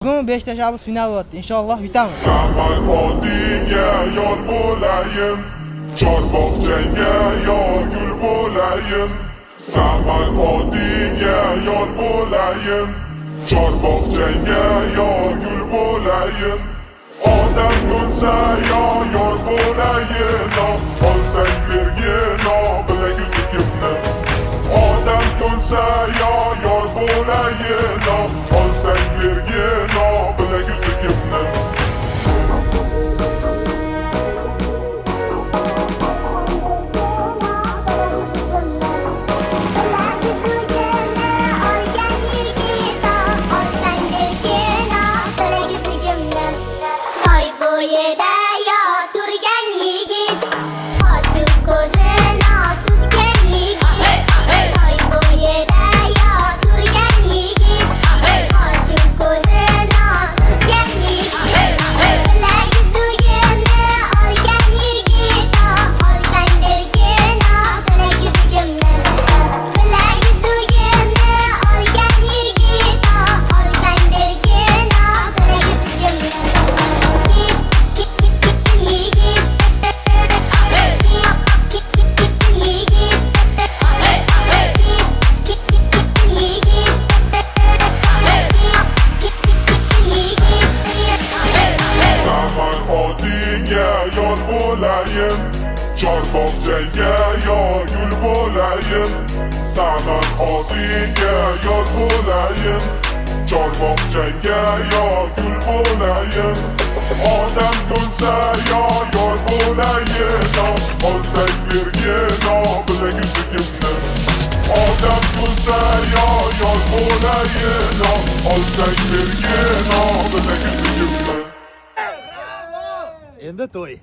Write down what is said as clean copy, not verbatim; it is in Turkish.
Bugun 5 tashabbus final o'tdi. Inshaalloh yutamiz. Saman otingga yor bo'layin, Chorbog'changga yor gul bo'layin. Saman otingga yor bo'layin, Chorbog'changga yor gul bo'layin. Odam ko'nsa yor bo'layin, olsang bergin bilagi sikimni. Odam ko'nsa yor bo'layin, olsang bergin bilagi sikimni. Yor bo'layin, Chorbog'changga yor gul bo'layin. Saman otingga yor bo'layin, Chorbog'changga yor gul bo'layin. Odam ko'nsa yor bo'layin, olsang bergin bilagi sikimni. Odam ko'nsa yor bo'layin, olsang bergin bilagi sikimni. Endi to'y.